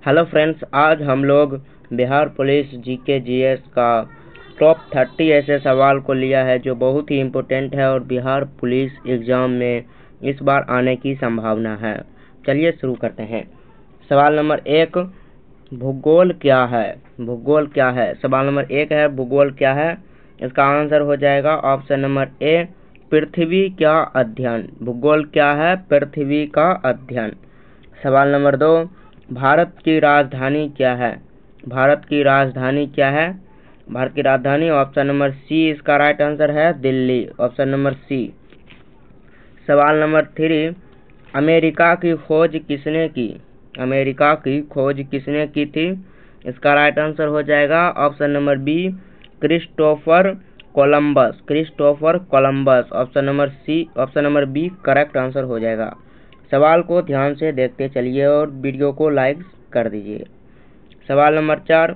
Hello friends, आज हम लोग बिहार पुलिस जीके जीएस का टॉप 30 ऐसे सवाल को लिया है जो बहुत ही इम्पोर्टेंट है और बिहार पुलिस एग्जाम में इस बार आने की संभावना है। चलिए शुरू करते हैं। सवाल नंबर 1, भूगोल क्या है? भूगोल क्या है? सवाल नंबर 1 है भूगोल क्या है। इसका आंसर हो जाएगा ऑप्शन नंबर ए, पृथ्वी का अध्ययन। भूगोल क्या है? पृथ्वी का अध्ययन। सवाल नंबर 2, भारत की राजधानी क्या है? भारत की राजधानी क्या है? भारत की राजधानी ऑप्शन नंबर सी इसका राइट आंसर है, दिल्ली। ऑप्शन नंबर सी। सवाल नंबर 3, अमेरिका की खोज किसने की? अमेरिका की खोज किसने की थी? इसका राइट आंसर हो जाएगा option number B, Christopher Columbus. Christopher Columbus. Option number C, option number B correct answer हो जाएगा। सवाल को ध्यान से देखते चलिए और वीडियो को लाइक कर दीजिए। सवाल नंबर 4,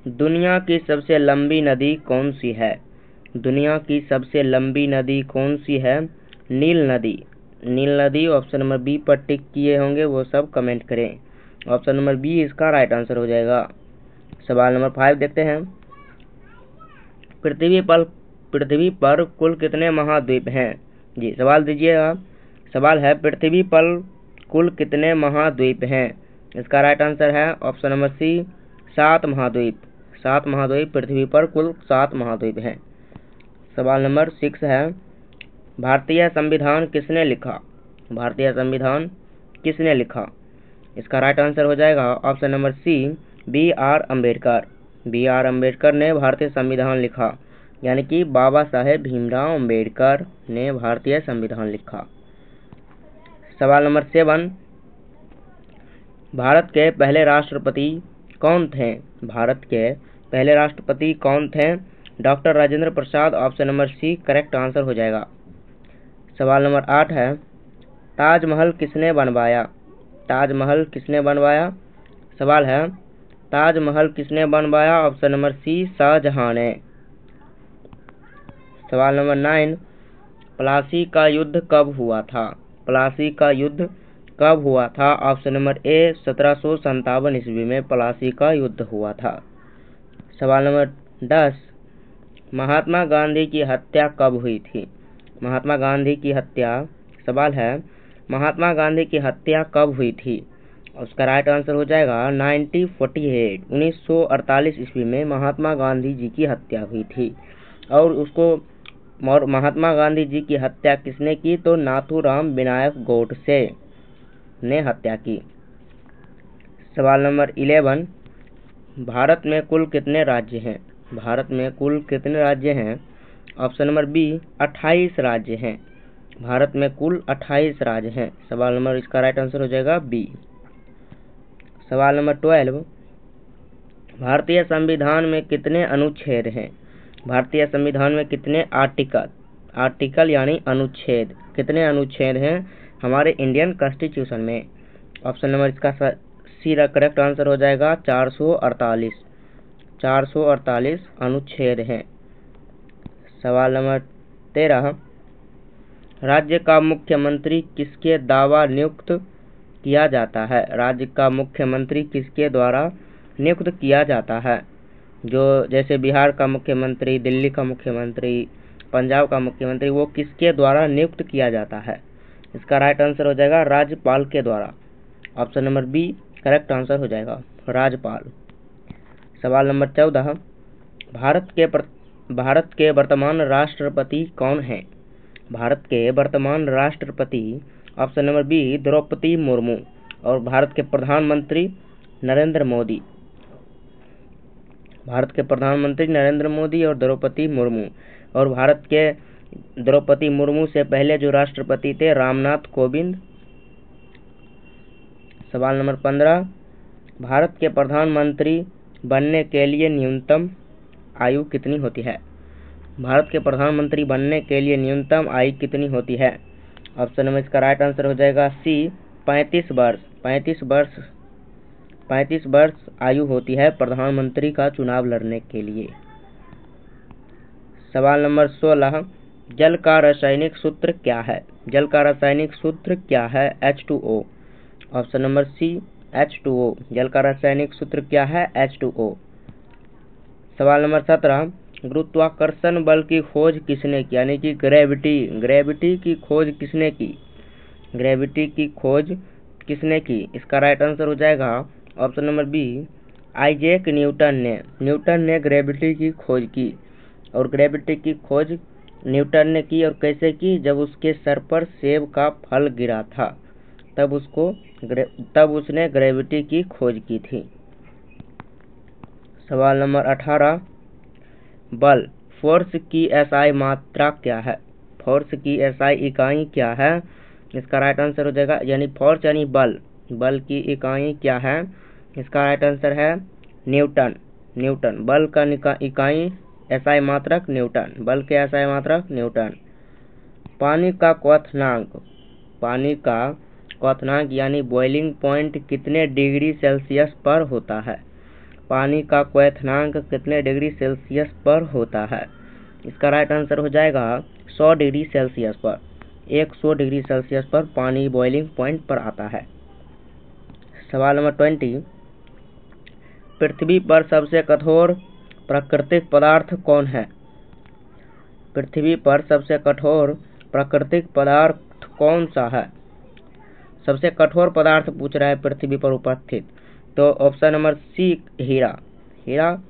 दुनिया की सबसे लंबी नदी कौन सी है? दुनिया की सबसे लंबी नदी कौन सी है? नील नदी। नील नदी। ऑप्शन नंबर बी पर टिक किए होंगे वो सब कमेंट करें। ऑप्शन नंबर बी इसका राइट आंसर हो जाएगा। सवाल नंबर 5 देखते हैं। पृथ्वी पर कुल कितने महाद्वीप हैं? जी सवाल दीजिएगा। सवाल है पृथ्वी पर कुल कितने महाद्वीप हैं? इसका राइट आंसर है ऑप्शन नंबर सी, 7 महाद्वीप। 7 महाद्वीप, पृथ्वी पर कुल 7 महाद्वीप हैं। सवाल नंबर 6 है, भारतीय संविधान किसने लिखा? भारतीय संविधान किसने लिखा? इसका राइट आंसर हो जाएगा option number C, B R Ambedkar. B R Ambedkar ने भारतीय संविधान लिखा, यानी कि बाबा साहेब भीमराव अम्बेडकर ने भारतीय संविधान लिखा। सवाल नंबर 7, भारत के पहले राष्ट्रपति कौन थे? भारत के पहले राष्ट्रपति कौन थे? Doctor Rajendra Prasad. Option number C correct answer हो जाएगा। सवाल नंबर 8 है, ताजमहल किसने बनवाया? ताजमहल किसने बनवाया? सवाल है ताजमहल किसने बनवाया? ऑप्शन नंबर सी, शाहजहां ने। सवाल नंबर 9, प्लासी का युद्ध कब हुआ था? प्लासी का युद्ध कब हुआ था? ऑप्शन नंबर ए, 1757 ईस्वी में प्लासी का युद्ध हुआ था। सवाल नंबर 10, महात्मा गांधी की हत्या कब हुई थी? महात्मा गांधी की हत्या। सवाल है महात्मा गांधी की हत्या कब हुई थी? उसका राइट आंसर हो जाएगा 1948 ईस्वी में महात्मा गांधी जी की हत्या हुई थी। और महात्मा गांधी जी की हत्या किसने की? तो नाथूराम विनायक गोडसे ने हत्या की। सवाल नंबर 11, भारत में कुल कितने राज्य हैं? भारत में कुल कितने राज्य हैं? ऑप्शन नंबर बी, 28 राज्य हैं। भारत में कुल 28 राज्य हैं। सवाल नंबर इसका राइट आंसर हो जाएगा बी। सवाल नंबर 12, भारतीय संविधान में कितने अनुच्छेद हैं? भारतीय संविधान में कितने आर्टिकल यानी अनुच्छेद, कितने अनुच्छेद हैं हमारे इंडियन कॉन्स्टिट्यूशन में? ऑप्शन नंबर इसका सी करेक्ट आंसर हो जाएगा 448। 448 अनुच्छेद हैं। सवाल नंबर 13, राज्य का मुख्यमंत्री किसके द्वारा नियुक्त किया जाता है? राज्य का मुख्यमंत्री किसके द्वारा नियुक्त किया जाता है? जो जैसे बिहार का मुख्यमंत्री, दिल्ली का मुख्यमंत्री, पंजाब का मुख्यमंत्री, वो किसके द्वारा नियुक्त किया जाता है? इसका राइट आंसर हो जाएगा राज्यपाल के द्वारा। Option number B correct answer हो जाएगा, राज्यपाल। सवाल नंबर 14, भारत के वर्तमान राष्ट्रपति कौन हैं? भारत के वर्तमान राष्ट्रपति option number B, Draupadi Murmu. और भारत के प्रधानमंत्री नरेंद्र मोदी। भारत के प्रधानमंत्री नरेंद्र मोदी और द्रौपदी मुर्मू। और भारत के द्रौपदी मुर्मू से पहले जो राष्ट्रपति थे रामनाथ कोविंद। सवाल नंबर 15, भारत के प्रधानमंत्री बनने के लिए न्यूनतम आयु कितनी होती है? भारत के प्रधानमंत्री बनने के लिए न्यूनतम आयु कितनी होती है? ऑप्शन नंबर इसका राइट आंसर हो जाएगा सी, 35 वर्ष। 35 वर्ष आयु होती है प्रधानमंत्री का चुनाव लड़ने के लिए। सवाल नंबर 16, जल का रासायनिक सूत्र क्या है? जल का रासायनिक सूत्र क्या है? H2O। Option number C, H2O। जल का रासायनिक सूत्र क्या है? H2O। सवाल नंबर 17, गुरुत्वाकर्षण बल की खोज किसने की? यानी कि ग्रेविटी की खोज किसने की? ग्रेविटी की खोज किसने की? इसका राइट आंसर हो जाएगा option number B, Isaac Newton ने ग्रेविटी की खोज की। और ग्रेविटी की खोज न्यूटन ने की और कैसे की? जब उसके सर पर सेब का फल गिरा था, तब उसने ग्रेविटी की खोज की थी। सवाल नंबर 18, बल फोर्स की एसआई मात्रा क्या है? फोर्स की एसआई इकाई क्या है? इसका राइट आंसर हो जाएगा, यानी फोर्स यानी बल की इकाई क्या है? इसका राइट आंसर है न्यूटन। बल का इकाई एसआई मात्रक न्यूटन। बल के एसआई मात्रक न्यूटन। पानी का क्वथनांक यानी बॉइलिंग पॉइंट कितने डिग्री सेल्सियस पर होता है? पानी का क्वथनांक कितने डिग्री सेल्सियस पर होता है? इसका राइट आंसर हो जाएगा 100 डिग्री सेल्सियस पर। 100 डिग्री सेल्सियस पर पानी बॉइलिंग पॉइंट पर आता है। सवाल नंबर 20, पृथ्वी पर सबसे कठोर प्राकृतिक पदार्थ कौन है? पृथ्वी पर सबसे कठोर प्राकृतिक पदार्थ कौन सा है? सबसे कठोर पदार्थ पूछ रहा है पृथ्वी पर उपस्थित, तो ऑप्शन नंबर सी, हीरा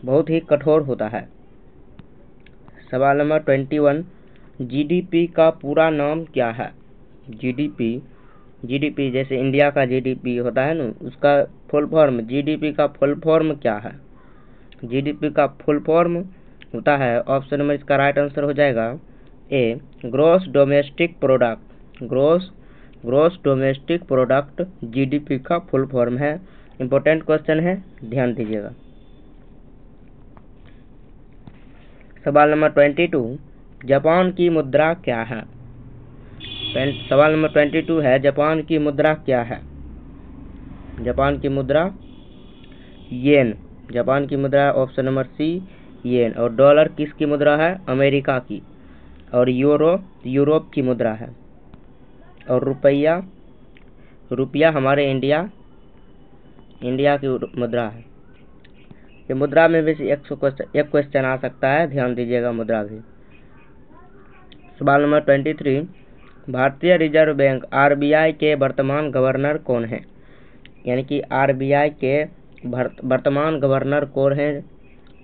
बहुत ही कठोर होता है। सवाल नंबर 21, जीडीपी का पूरा नाम क्या है? जीडीपी जैसे इंडिया का जीडीपी होता है ना, उसका फुल फॉर्म, जीडीपी का फुल फॉर्म क्या है? जीडीपी का फुल फॉर्म होता है, ऑप्शन नंबर इसका राइट आंसर हो जाएगा A, gross domestic product. Gross domestic product GDP का फुल फॉर्म है। इंपॉर्टेंट क्वेश्चन है, ध्यान दीजिएगा। सवाल नंबर 22, जापान की मुद्रा क्या है? सवाल नंबर 22 है, जापान की मुद्रा क्या है? जापान की मुद्रा येन। जापान की मुद्रा ऑप्शन नंबर सी, येन। और डॉलर किसकी मुद्रा है? अमेरिका की। और यूरो यूरोप की मुद्रा है। और रुपया हमारे इंडिया की मुद्रा है। ये मुद्रा में भी एक क्वेश्चन आ सकता है, ध्यान दीजिएगा मुद्रा भी। सवाल नंबर 23, भारतीय रिजर्व बैंक आरबीआई के वर्तमान गवर्नर कौन है? यानी कि आरबीआई के वर्तमान गवर्नर कौन है?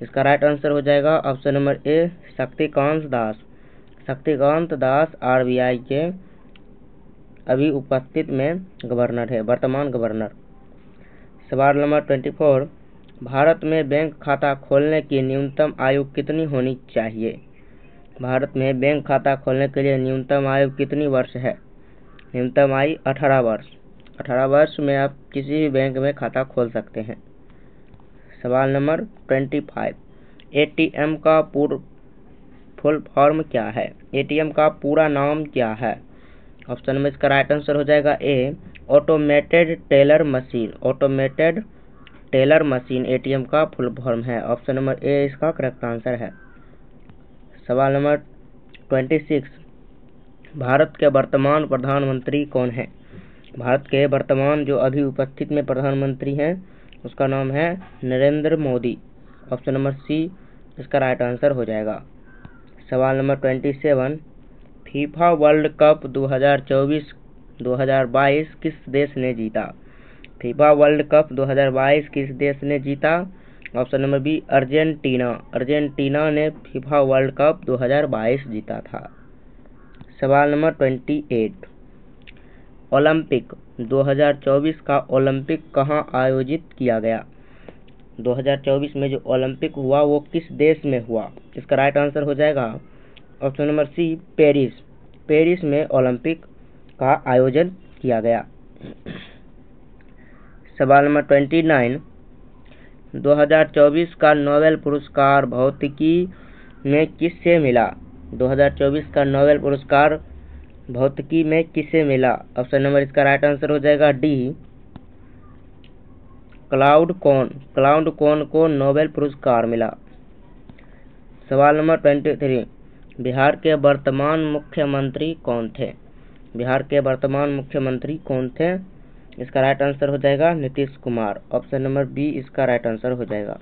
इसका राइट आंसर हो जाएगा option number A, Shaktikanta Das RBI के अभी उपस्थित में गवर्नर है, वर्तमान गवर्नर। सवाल नंबर 24, भारत में बैंक खाता खोलने की न्यूनतम आयु कितनी होनी चाहिए? भारत में बैंक खाता खोलने के लिए न्यूनतम आयु कितनी वर्ष है? न्यूनतम आयु 18 वर्ष। 18 वर्ष में आप किसी भी बैंक में खाता खोल सकते हैं। सवाल नंबर 25, एटीएम का फुल फॉर्म क्या है? एटीएम का पूरा नाम क्या है? ऑप्शन में इसका राइट आंसर हो जाएगा ए, ऑटोमेटेड टेलर मशीन एटीएम का फुल फॉर्म है। ऑप्शन नंबर ए इसका करेक्ट आंसर है। सवाल नंबर 26, भारत के वर्तमान प्रधानमंत्री कौन है? भारत के वर्तमान जो अभी उपस्थित में प्रधानमंत्री हैं, उसका नाम है Narendra Modi. Option number C इसका राइट आंसर हो जाएगा। सवाल नंबर 27, फीफा वर्ल्ड कप 2024-2022 किस देश ने जीता? फीफा वर्ल्ड कप 2022 किस देश ने जीता? ऑप्शन नंबर बी, अर्जेंटीना ने फीफा वर्ल्ड कप 2022 जीता था। सवाल नंबर 28, ओलंपिक 2024 का ओलंपिक कहाँ आयोजित किया गया? 2024 में जो ओलंपिक हुआ वो किस देश में हुआ? इसका राइट आंसर हो जाएगा ऑप्शन नंबर सी, पेरिस में ओलंपिक का आयोजन किया गया। सवाल नंबर 29, 2024 का नोबेल पुरस्कार भौतिकी में किससे मिला? 2024 का नोबेल पुरस्कार भौतिकी में किसे मिला? ऑप्शन नंबर इसका राइट आंसर हो जाएगा डी, क्लाउड कौन को नोबेल पुरस्कार मिला। सवाल नंबर 23, बिहार के वर्तमान मुख्यमंत्री कौन थे? बिहार के वर्तमान मुख्यमंत्री कौन थे? इसका राइट आंसर हो जाएगा Nitish Kumar. Option number B इसका राइट आंसर हो जाएगा।